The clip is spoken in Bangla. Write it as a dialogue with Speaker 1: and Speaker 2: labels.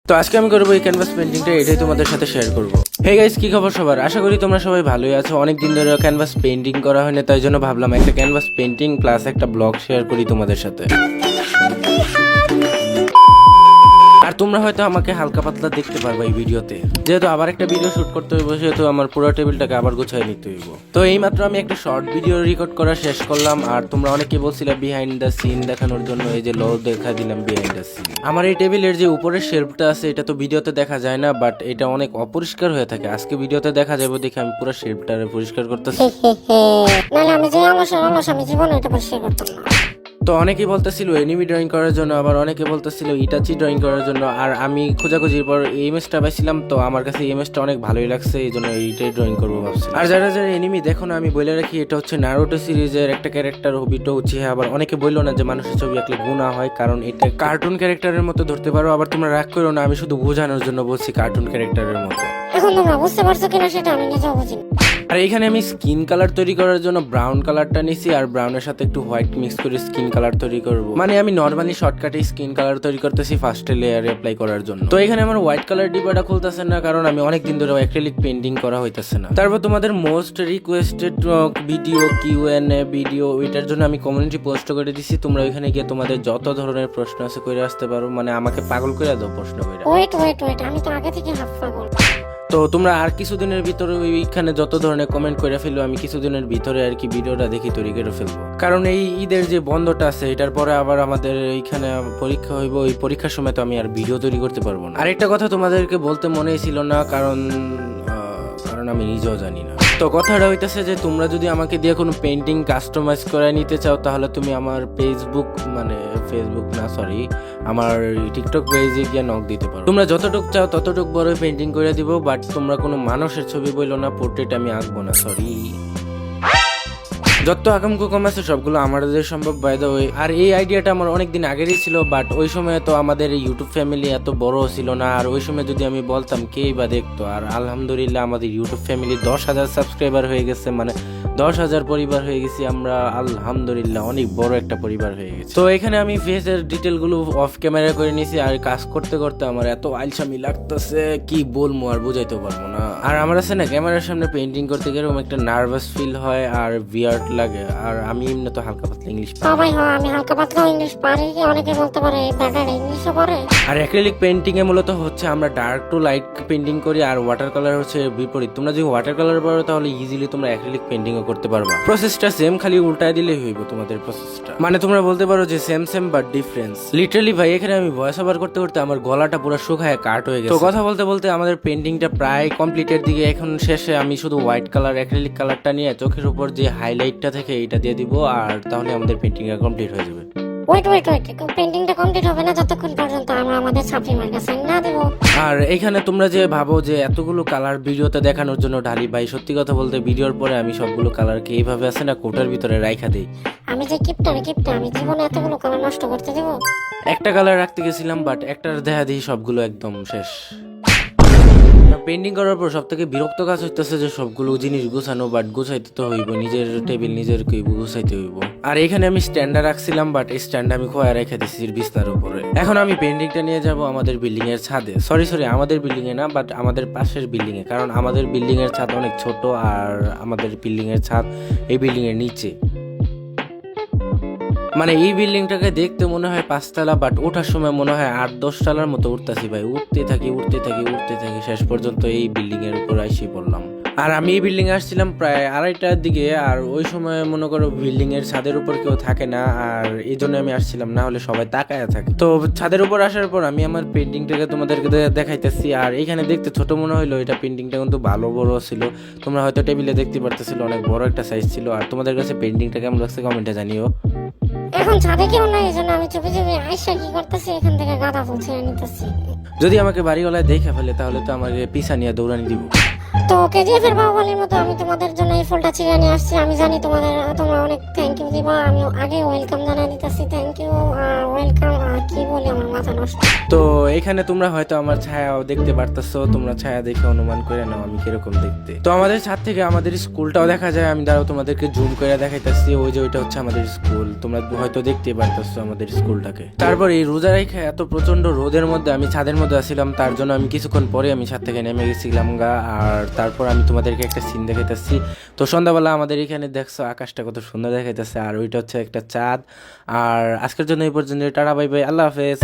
Speaker 1: তো আজকে আমি করবো এই ক্যানভাস পেন্টিংটা, এটাই তোমাদের সাথে শেয়ার করবো। হে গাইস, কি খবর সবার? আশা করি তোমরা সবাই ভালোই আছো। অনেকদিন ধরে ক্যানভাস পেন্টিং করা হয় না, তাই জন্য ভাবলাম একটা ক্যানভাস পেন্টিং প্লাস একটা ব্লগ শেয়ার করি তোমাদের সাথে। আর তোমরা হয়তো আমাকে হালকা পাতলা দেখতে পারবে এই ভিডিওতে, যেহেতু আবার একটা ভিডিও শুট করতে হইব, সেহেতু আমার পুরো টেবিলটাকে আবার গুছিয়ে নিতে হইব। তো এইমাত্র আমি একটা শর্ট ভিডিও রেকর্ড করা শেষ করলাম, আর তোমরা অনেকে বলছিলে বিহাইন্ড দ্য সিন দেখানোর জন্য, এই যে লো দেখা দিলাম বিহাইন্ড দ্য সিন। আমার এই টেবিলের যে উপরের শেলফটা আছে, এটা তো ভিডিওতে দেখা যায় না, বাট এটা অনেক অপরিষ্কার হয়ে থাকে। আজকে ভিডিওতে দেখা যাবে, দেখে আমি পুরো শেলফটা পরিষ্কার করতেছি।
Speaker 2: আমি জীবনে এটা পরিষ্কার করতাম না।
Speaker 1: তো অনেকেই বলতেছিল এনিমি ড্রয়িং করার জন্য, আবার অনেকে বলতেছিল ইটাচি ড্রয়িং করার জন্য। আর আমি খোঁজাখুঁজির পর এই ইমেজটা পাইছিলাম, তো আমার কাছে এই ইমেজটা অনেক ভালোই লাগছে, এই জন্য এইটাই ড্রয়িং করবো ভাবছি। আর যারা যারা এনিমি দেখো না, আমি বলে রাখি এটা হচ্ছে নারুটো সিরিজের একটা ক্যারেক্টার হবিটো উচিহা। আবার অনেকে বললো না যে মানুষের ছবি আঁকলে গুণা হয়, কারণ এটা কার্টুন ক্যারেক্টারের মতো ধরতে পারো। আবার তোমরা রাগ করো না, আমি শুধু বোঝানোর জন্য বলছি কার্টুন ক্যারেক্টারের মতো।
Speaker 2: এখন তোমরা বুঝতে পারছো কিনা সেটা আমি নিজেও বুঝি না।
Speaker 1: আর এখানে আমি স্কিন কালার তৈরি করার জন্য ব্রাউন কালারটা নিছি, আর ব্রাউনের সাথে একটু হোয়াইট মিক্স করে স্কিন কালার তৈরি করব। মানে আমি নর্মালি শর্টকাটে স্কিন কালার তৈরি করতেছি ফার্স্টে লেয়ারে অ্যাপ্লাই করার জন্য। তো এখানে আমার হোয়াইট কালার ডিবাটা খুলতেছে না, কারণ আমি অনেক দিন ধরে অ্যাক্রিলিক পেন্টিং করা হইতেছে না। তারপর তোমাদের most requested video Q and A video, ওইটার জন্য আমি কমিউনিটি পোস্ট করে দিছি। তোমরা ওইখানে গিয়ে তোমাদের যত ধরনের প্রশ্ন আছে করে আসতে পারো, মানে আমাকে পাগল করে দাও প্রশ্ন করে।
Speaker 2: ওয়েট আমি তো আগে থেকে হাফ পাগল।
Speaker 1: তো তোমরা আর কিছুদিনের ভিতরে ওইখানে যত ধরনের কমেন্ট করে ফেলো, আমি কিছুদিনের ভিতরে আর কি ভিডিওটা দেখি তৈরি করে ফেলবো। কারণ এই ঈদের যে বন্ধটা আছে, এটার পরে আবার আমাদের এইখানে পরীক্ষা হইব। ওই পরীক্ষার সময় তো আমি আর ভিডিও তৈরি করতে পারবো না। আরেকটা কথা তোমাদেরকে বলতে মনেই ছিল না, কারণ আমি নিজেও জানি না। তো কথাটা হইতেছে যে তোমরা যদি আমাকে দিয়ে কোনো পেন্টিং কাস্টমাইজ করে নিতে চাও, তাহলে তুমি আমার আমার টিকটক পেজে গিয়ে নক দিতে পারো। তোমরা যতটুক চাও ততটুক বড় পেন্টিং করে দিব, বাট তোমরা কোনো মানুষের ছবি বইলো না, পোর্ট্রেট আমি আঁকবো না, সরি। যত আকাঙ্ক্ষ কম আছে সবগুলো আমাদের সম্ভব, বাই দ্য ওয়ে। আর এই আইডিয়াটা আমার অনেকদিন আগেরই ছিল, বাট ওই সময় তো আমাদের ইউটিউব ফ্যামিলি এত বড় ছিল না। আর ওই সময় যদি আমি বলতাম কেই বা দেখতো। আর আলহামদুলিল্লাহ আমাদের ইউটিউব ফ্যামিলি 10,000 সাবস্ক্রাইবার হয়ে গেছে, মানে 10,000 পরিবার হয়ে গেছি আমরা, আলহামদুলিল্লাহ অনেক বড় একটা পরিবার হয়ে গেছে। তো এখানে আমি ফেসের ডিটেলগুলো অফ ক্যামেরা করে নিয়েছি, আর কাজ করতে করতে আমার এত আলসামি লাগতেছে, কি বলবো আর বুঝাইতে পারবো না। আর আমার আছে না, ক্যামেরার সামনে পেন্টিং করতে গেলে একটা নার্ভাস ফিল হয় আর বিয়ার্ড লাগে। আর আমি এমনি তো হালকা পাতলা ইংলিশ
Speaker 2: আমি হালকা পাতলা ইংলিশ পারি, অনেকে বলতে পারে ব্যাটার ইংলিশও পারে।
Speaker 1: আর অ্যাক্রিলিক পেন্টিং এ মূলত হচ্ছে আমরা ডার্ক টু লাইট পেন্টিং করি, আর ওয়াটার কালার হচ্ছে বিপরীত। তোমরা যদি ওয়াটার কালার পারো, তাহলে ইজিলি তোমরা অ্যাক্রিলিক পেন্টিং ও করতে পারবা। প্রসেসটা সেম, খালি উল্টায় দিলেই হইব তোমাদের প্রসেসটা। মানে তোমরা বলতে পারো যে সেম বাট ডিফারেন্স। লিটারালি ভাই, এখানে আমি ভয়েস ওভার করতে করতে আমার গলাটা পুরো শুকায় কাট হয়ে গেছে। তো কথা বলতে বলতে আমাদের পেন্টিংটা প্রায় কমপ্লিটের দিকে। এখন শেষে আমি শুধু হোয়াইট কালার অ্যাক্রিলিক কালারটা নিয়ে চোখের উপর যে হাইলাইটটা থেকে এটা দিয়ে দিব, আর তাহলে আমাদের পেন্টিংটা কমপ্লিট হয়ে যাবে।
Speaker 2: ওয়েট পেন্টিংটা কমপ্লিট হবে না যতক্ষণ পর্যন্ত আমরা আমাদের সাপ্লিমেন্ট সাইন না দেব।
Speaker 1: আর এখানে তোমরা যে ভাবো যে এতগুলো কালার ভিডিওতে দেখানোর জন্য ঢালি, ভাই সত্যি কথা বলতে ভিডিওর পরে আমি সবগুলো কালারকে এইভাবে আছে না কোটার ভিতরে রাইখা দেই।
Speaker 2: আমি যে কিপটা আমি জীবনে এতগুলো কালার নষ্ট করতে দেব?
Speaker 1: একটা কালার রাখতে গেছিলাম, বাট একটার দেখা দিই সবগুলো একদম শেষ। পেন্টিং করার পর সব থেকে বিরক্ত কাজ হইতেছে যে সবগুলো জিনিস গুছানো, বাট গুছাইতে তো হইব, নিজের টেবিল নিজের গুছাইতে হইব। আর এখানে আমি স্ট্যান্ডার রাখছিলাম, বাট এই স্ট্যান্ড আমি খোয়া রেখে দিচ্ছি বিছনার উপরে। এখন আমি পেন্টিংটা নিয়ে যাব আমাদের বিল্ডিং এর ছাদে। সরি আমাদের বিল্ডিং এ না, বাট আমাদের পাশের বিল্ডিং এ, কারণ আমাদের বিল্ডিং এর ছাদ অনেক ছোট, আর আমাদের বিল্ডিং এর ছাদ এই বিল্ডিং এর নিচে। মানে এই বিল্ডিংটাকে দেখতে মনে হয় 5 তলা, বাট ওঠার সময় মনে হয় 8-10 তলার মতো উঠতেছি ভাই। উঠতে থাকি শেষ পর্যন্ত এই বিল্ডিং এর উপর আইসি পড়লাম। আর আমি এই বিল্ডিং এ আসছিলাম প্রায় 2:30টার দিকে, আর ওই সময় মনে করো বিল্ডিং এর ছাদের উপর কেউ থাকে না, আর এই জন্য আমি আসছিলাম, না হলে সবাই তাকায় থাকে। তো ছাদের উপর আসার পর আমি আমার পেন্টিংটাকে তোমাদেরকে দেখাইতেছি। আর এখানে দেখতে ছোট মনে হইলো, এটা পেন্টিংটা কিন্তু ভালো বড় ছিল। তোমরা হয়তো টেবিলে দেখতে পারতেছিল, অনেক বড় একটা সাইজ ছিল। আর তোমাদের কাছে পেন্টিংটা কেমন লাগছে কমেন্টে জানিও।
Speaker 2: এখন ছাদে কেউ নাই, এজন্য আমি চুপি আইসা কি করতেছি, এখান থেকে গাঁদা ফুল ছিঁড়ে নিতেছি।
Speaker 1: যদি আমাকে বাড়িওয়ালায় দেখে ফেলে, তাহলে তো আমাকে পিছা নিয়ে দৌড়ানি দিব।
Speaker 2: তো কেজিএফের বাহুবলীর মতো আমি তোমাদের জন্য এই ফুলটা ছিঁড়ে নিয়ে আসছি। আমি জানি তোমরা অনেক থ্যাংক ইউ দিবা, আমি আগে ওয়েলকাম জানাই দিতেছি। Thank you, welcome. কি বলি আমার মাথা নষ্ট।
Speaker 1: তো এখানে তোমরা হয়তো আমার ছায়াও দেখতে পারতেছো, তোমরা ছায়া দেখে অনুমান করে নাও আমি কিরকম দেখতে। তো আমাদের ছাদ থেকে আমাদের স্কুলটাও দেখা যায়, আমি দাঁড়াও তোমাদেরকে জুম করে দেখাইতেছি। ওই যে ওইটা হচ্ছে আমাদের স্কুল, তোমরা হয়তো দেখতে পারতেছো আমাদের স্কুলটাকে। তারপর এই রোজা রেখে এত প্রচন্ড রোদের মধ্যে আমি ছাদের মধ্যে আসছিলাম, তার জন্য আমি কিছুক্ষণ পরে আমি ছাদ থেকে নেমে গেছিলাম গা। আর তারপর আমি তোমাদেরকে একটা সিন দেখাইতেছি। তো সন্ধ্যাবেলা আমাদের এখানে দেখছো আকাশটা কত সুন্দর দেখাইতেছে, আর ওইটা হচ্ছে একটা চাঁদ। আর আজকের জন্য এই পর্যন্ত, টাটা বাই বাই, আল্লাহ হাফেজ।